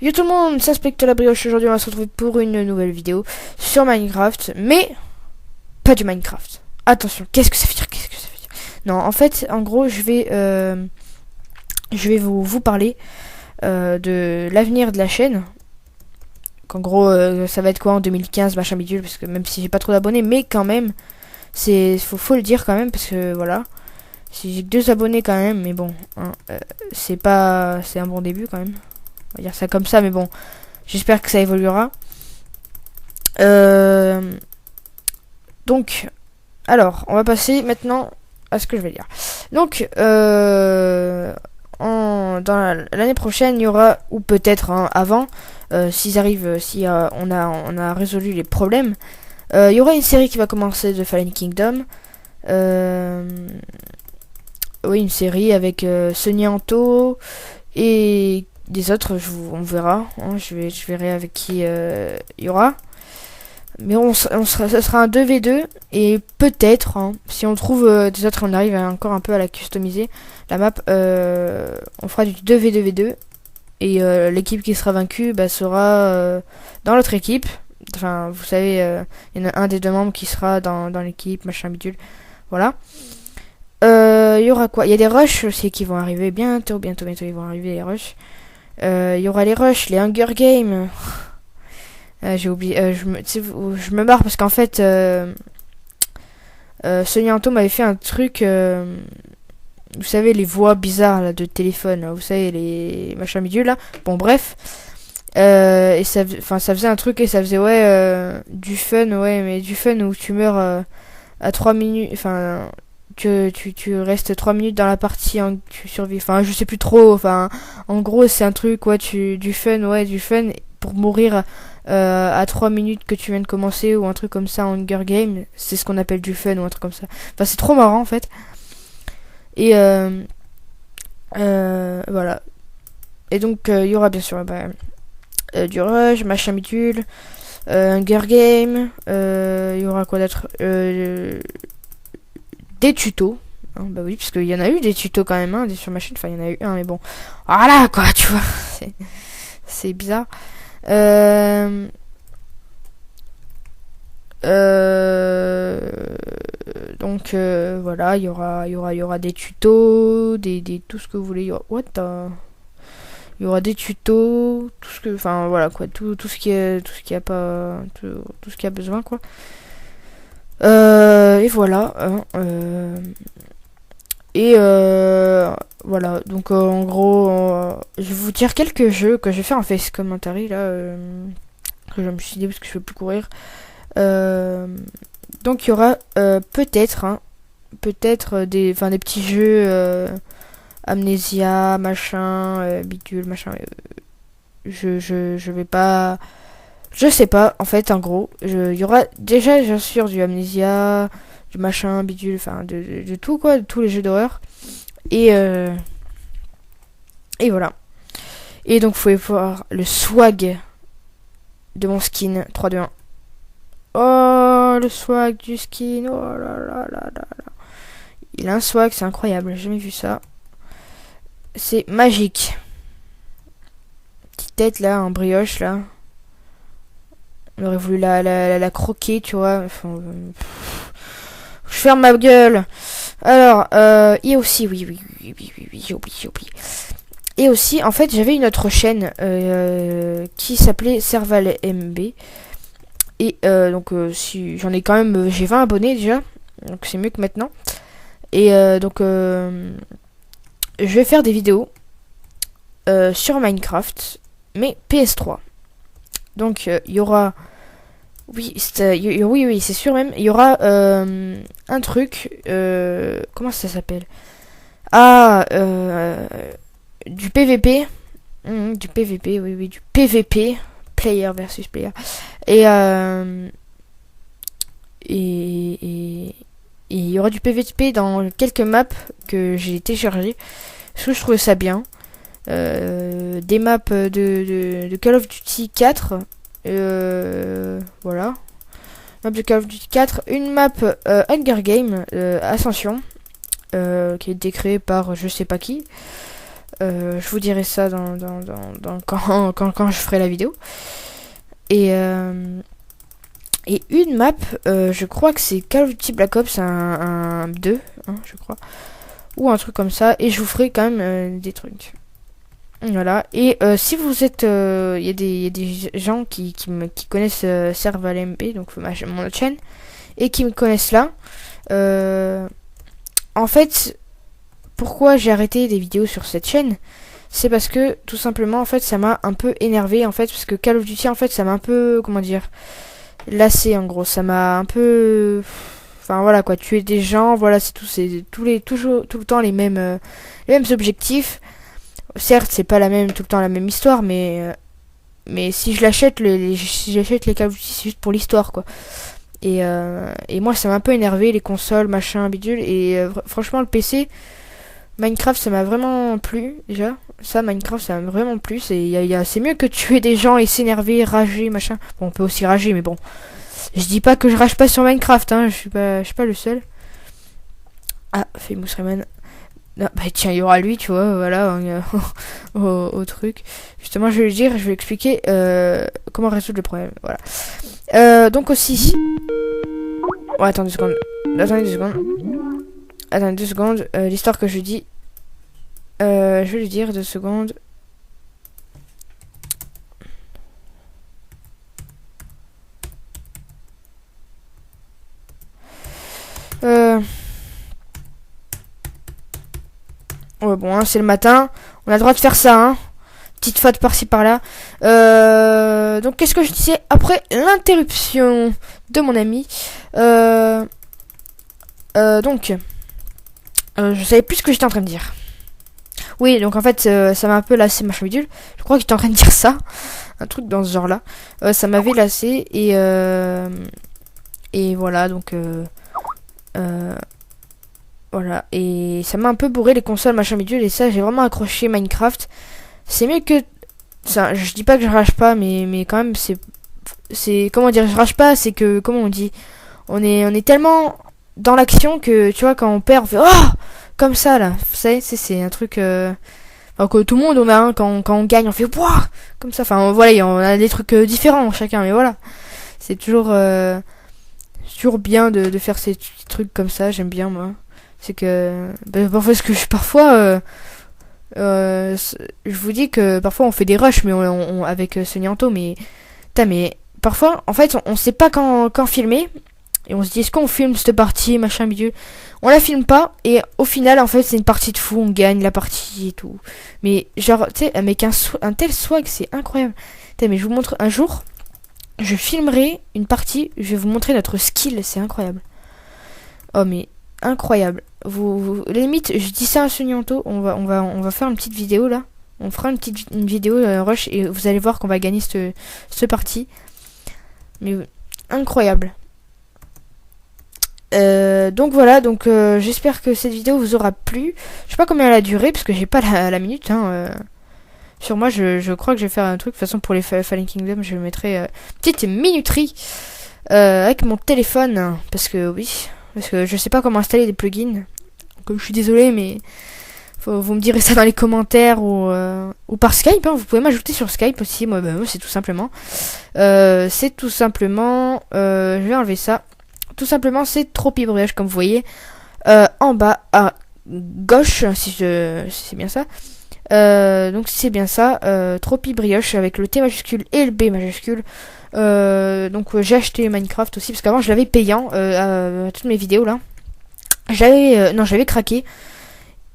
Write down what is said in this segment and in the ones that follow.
Yo tout le monde, c'est Spectre la brioche. Aujourd'hui on va se retrouver pour une nouvelle vidéo sur Minecraft, mais pas du Minecraft. Attention, qu'est-ce que ça veut dire? Non, en fait, en gros, je vais vous parler de l'avenir de la chaîne. Qu'en gros, ça va être quoi en 2015, machin bidule, parce que même si j'ai pas trop d'abonnés, mais quand même, faut le dire quand même, parce que voilà. Si j'ai que 2 abonnés quand même, mais bon, hein, c'est un bon début quand même. On va dire ça comme ça, mais bon, j'espère que ça évoluera. Donc, alors, on va passer maintenant à ce que je vais dire. Donc, dans l'année prochaine, il y aura, ou peut-être avant, s'ils arrivent, si on a résolu les problèmes, il y aura une série qui va commencer de Fallen Kingdom. Oui, une série avec Sonianto et des autres, on verra. Hein, je verrai avec qui il y aura. Mais ça sera un 2v2 et peut-être, hein, si on trouve des autres, on arrive encore un peu à la customiser, la map, on fera du 2v2v2 et l'équipe qui sera vaincue sera dans l'autre équipe. Enfin, vous savez, il y en a un des 2 membres qui sera dans l'équipe, machin bidule. Voilà. Il y aura quoi? Il y a des rushs aussi qui vont arriver bientôt, ils vont arriver les rushs. Il y aura les rushs, les Hunger Games. J'ai oublié, je me marre parce qu'en fait, Sonianto m'avait fait un truc, vous savez, les voix bizarres là, de téléphone, là, vous savez, les machins bidules là. Bon, bref. Et ça faisait un truc et ça faisait, du fun, mais du fun où tu meurs à 3 minutes, enfin, tu restes 3 minutes dans la partie, tu survis, enfin, je sais plus trop, enfin, en gros, c'est un truc, du fun pour mourir à 3 minutes que tu viens de commencer ou un truc comme ça en Hunger Game, c'est ce qu'on appelle du fun ou un truc comme ça. Enfin, c'est trop marrant en fait. Et voilà. Et donc il y aura bien sûr du rush, machin bidule, Hunger Game, il y aura quoi d'autre, des tutos. Hein, bah oui, parce qu'il y en a eu des tutos quand même, hein, sur ma chaîne, enfin il y en a eu un, mais bon. Voilà quoi, tu vois, c'est bizarre. Donc voilà, il y aura des tutos, des tout ce que vous voulez. Il y aura des tutos, tout ce que, enfin voilà quoi, tout ce qui est, tout ce qui a pas, tout ce qui a besoin quoi. Et voilà. Hein, voilà, donc en gros, je vais vous dire quelques jeux que je vais faire en face commentary là, que je me suis dit parce que je peux plus courir. Donc il y aura peut-être des petits jeux, Amnesia, machin, bidule, machin. Je vais pas, je sais pas en fait, en gros, il y aura déjà bien sûr du Amnesia, du machin, bidule, enfin de tout quoi, de tous les jeux d'horreur. Et voilà. Et donc, vous pouvez voir le swag de mon skin 3, 2, 1. Oh, le swag du skin. Oh là là là là là. Il a un swag, c'est incroyable. J'ai jamais vu ça. C'est magique. Petite tête là, en brioche là. On aurait voulu la croquer, tu vois. Enfin, je ferme ma gueule. Alors, et aussi, oui, j'ai oublié. Et aussi, en fait, j'avais une autre chaîne qui s'appelait Serval MB. Et donc, si j'en ai quand même, j'ai 20 abonnés déjà, donc c'est mieux que maintenant. Et donc, je vais faire des vidéos sur Minecraft, mais PS3. Donc, il y aura, oui, c'est sûr même, il y aura un truc, comment ça s'appelle? Ah, du PVP, du PVP, oui, du PVP, player versus player, et il y aura du PVP dans quelques maps que j'ai téléchargées, parce que je trouvais ça bien. Des maps de Call of Duty 4, voilà, map de Call of Duty 4, une map Hunger Game Ascension, qui a été créée par je sais pas qui. Je vous dirai ça quand je ferai la vidéo. Et une map, je crois que c'est Call of Duty Black Ops un 2, hein, je crois. Ou un truc comme ça. Et je vous ferai quand même des trucs. Voilà. Et si vous êtes... Il y a des gens qui connaissent ServLMP, donc mon autre chaîne, et qui me connaissent là. En fait, pourquoi j'ai arrêté des vidéos sur cette chaîne, c'est parce que tout simplement en fait ça m'a un peu énervé en fait, parce que Call of Duty en fait ça m'a un peu, comment dire, lassé en gros, ça m'a un peu, enfin voilà quoi, tuer des gens, voilà, c'est toujours tout le temps les mêmes objectifs. Certes c'est pas tout le temps la même histoire, mais si je l'achète si j'achète les Call of Duty c'est juste pour l'histoire quoi. Et moi ça m'a un peu énervé, les consoles machin bidule, et franchement le PC Minecraft ça m'a vraiment plu déjà. Ça, Minecraft ça m'a vraiment plu. C'est mieux que tuer des gens et s'énerver, rager, machin. Bon, on peut aussi rager, mais bon. Je dis pas que je rage pas sur Minecraft, hein. Je suis pas le seul. Ah, Famous Rayman. Ah, bah tiens, il y aura lui, tu vois, voilà, au truc. Justement, je vais je vais expliquer comment résoudre le problème. Voilà. Donc aussi. Oh, attendez 2 secondes. Attendez 2 secondes. L'histoire que je dis. Je vais lui dire 2 secondes. Ouais, bon, hein, c'est le matin. On a le droit de faire ça, hein. Petite faute par-ci par-là. Donc, qu'est-ce que je disais après l'interruption de mon ami. Donc, je savais plus ce que j'étais en train de dire. Oui, donc en fait, ça m'a un peu lassé, machin bidule. Je crois que j'étais en train de dire ça. Un truc dans ce genre-là. Ça m'avait lassé, et voilà, donc... voilà, et ça m'a un peu bourré les consoles, machin bidule, et ça, j'ai vraiment accroché Minecraft. C'est mieux que... Ça, je dis pas que je rage pas, mais quand même, c'est... Comment dire, je rage pas, c'est que... Comment on dit, on est tellement dans l'action que, tu vois, quand on perd, on fait... Oh, comme ça, là. Vous savez, c'est un truc... Enfin, que tout le monde, on a, hein, quand on gagne, on fait... Wouah, comme ça, enfin, voilà, on a des trucs différents, chacun, mais voilà. C'est toujours bien de faire ces petits trucs comme ça, j'aime bien, moi. C'est que... parce que je vous dis que parfois on fait des rushs mais avec Sonianto, mais parfois en fait on sait pas quand filmer, et on se dit est-ce qu'on filme cette partie machin bidule, on la filme pas, et au final en fait c'est une partie de fou, on gagne la partie et tout, mais genre tu sais avec un tel swag, c'est incroyable. Mais je vous montre un jour, je filmerai une partie, je vais vous montrer notre skill, c'est incroyable. Oh mais incroyable. Limite, je dis ça à Sonianto, on va faire une petite vidéo là. On fera une vidéo rush, et vous allez voir qu'on va gagner ce parti. Mais incroyable. Donc voilà, j'espère que cette vidéo vous aura plu. Je sais pas combien elle a duré parce que j'ai pas la minute. Sur moi, je crois que je vais faire un truc. De toute façon, pour les Fallen Kingdom, je mettrai petite minuterie avec mon téléphone, parce que oui. Parce que je sais pas comment installer des plugins. Donc, je suis désolée, mais vous me direz ça dans les commentaires, ou par Skype. Hein. Vous pouvez m'ajouter sur Skype aussi. Moi, c'est tout simplement. Je vais enlever ça. Tout simplement, c'est Tropibrioche, comme vous voyez. En bas à gauche, si c'est bien ça. Donc c'est bien ça. Tropibrioche avec le T majuscule et le B majuscule. J'ai acheté Minecraft aussi parce qu'avant je l'avais payant à toutes mes vidéos là. J'avais craqué,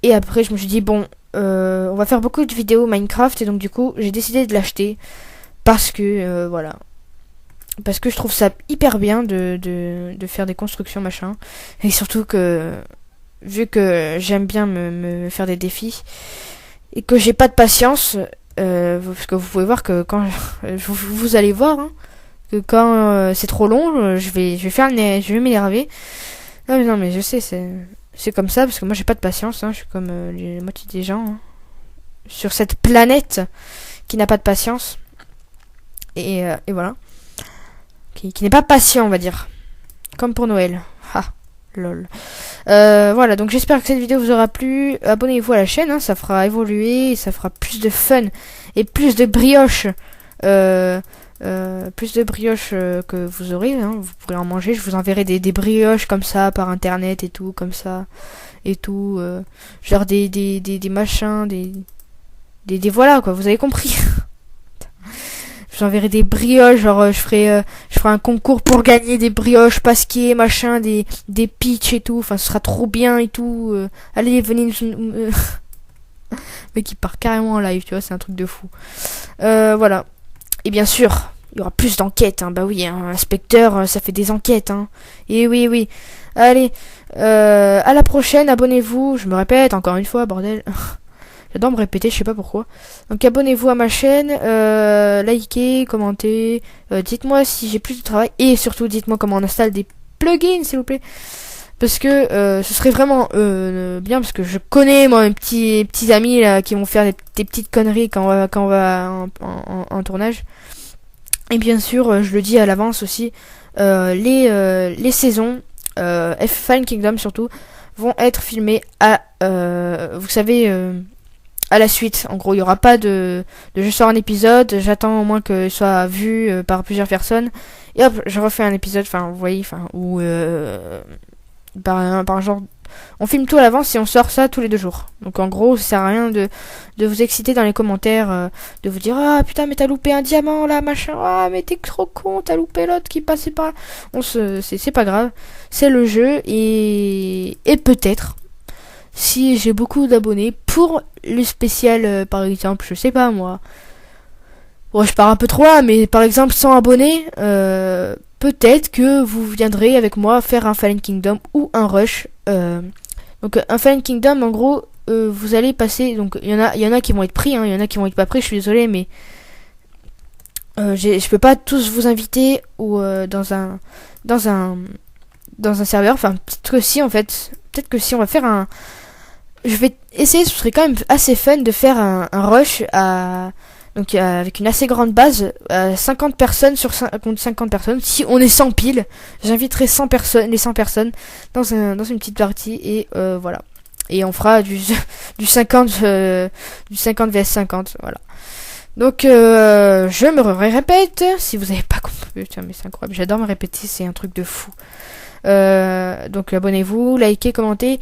et après je me suis dit bon, on va faire beaucoup de vidéos Minecraft, et donc du coup j'ai décidé de l'acheter parce que voilà, parce que je trouve ça hyper bien de faire des constructions machin, et surtout que vu que j'aime bien me faire des défis et que j'ai pas de patience, parce que vous pouvez voir que quand vous allez voir, hein, que quand c'est trop long, je vais m'énerver. Non mais je sais, c'est comme ça, parce que moi j'ai pas de patience, hein, je suis comme la moitié des gens, hein, sur cette planète qui n'a pas de patience, et voilà, qui n'est pas patient, on va dire, comme pour Noël. Lol. Voilà, donc j'espère que cette vidéo vous aura plu. Abonnez-vous à la chaîne, hein, ça fera évoluer, ça fera plus de fun et plus de brioche. Plus de brioche que vous aurez, hein, vous pourrez en manger. Je vous enverrai des brioches comme ça par internet et tout, comme ça et tout. Genre des machins, des voilà quoi, vous avez compris. Je vous enverrai des brioches, genre je ferai un concours pour gagner des brioches pasquier, machin, des pitchs et tout. Enfin, ce sera trop bien et tout. Allez, venez mec, il part carrément en live, tu vois, c'est un truc de fou. Voilà. Et bien sûr, il y aura plus d'enquêtes, hein. Bah oui, hein, un inspecteur, ça fait des enquêtes, hein. Et oui, oui. Allez, à la prochaine, abonnez-vous. Je me répète encore une fois, bordel. J'adore me répéter, je sais pas pourquoi. Donc abonnez-vous à ma chaîne, likez, commentez, dites-moi si j'ai plus de travail et surtout dites-moi comment on installe des plugins, s'il vous plaît. Parce que ce serait vraiment bien, parce que je connais moi mes petits amis là qui vont faire des petites conneries quand on va en tournage. Et bien sûr, je le dis à l'avance aussi, les saisons Fallen Kingdom surtout vont être filmées à vous savez à la suite. En gros, il y aura pas de je sors un épisode, j'attends au moins que soit vu par plusieurs personnes et hop, je refais un épisode, enfin vous voyez, enfin ou par genre on filme tout à l'avance et on sort ça tous les 2 jours. Donc en gros ça sert à rien de vous exciter dans les commentaires, de vous dire ah putain mais t'as loupé un diamant là machin, ah mais t'es trop con, t'as loupé l'autre qui passait par là. C'est pas grave, c'est le jeu et peut-être si j'ai beaucoup d'abonnés pour le spécial par exemple, je sais pas moi. Bon, je pars un peu trop loin, mais par exemple 100 abonnés, peut-être que vous viendrez avec moi faire un Fallen Kingdom ou un Rush. Donc un Fallen Kingdom, en gros, vous allez passer. Donc il y en a qui vont être pris, hein, il y en a qui vont être pas pris. Je suis désolé, mais je peux pas tous vous inviter ou dans un serveur. Enfin peut-être que si en fait, peut-être que si on va faire un. Je vais essayer. Ce serait quand même assez fun de faire un Rush à. Donc avec une assez grande base, 50 personnes contre 50 personnes. Si on est 100 piles, j'inviterai 100 personnes, les 100 personnes dans une petite partie et voilà. Et on fera du 50 vs 50, voilà. Donc je me répète, si vous avez pas compris, putain mais c'est incroyable, j'adore me répéter, c'est un truc de fou. Donc abonnez-vous, likez, commentez.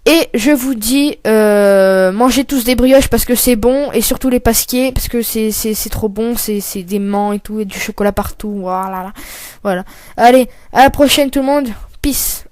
Et je vous dis, mangez tous des brioches parce que c'est bon, et surtout les pasquiers parce que c'est trop bon, c'est des menthes et tout, et du chocolat partout, voilà. Allez, à la prochaine tout le monde, peace.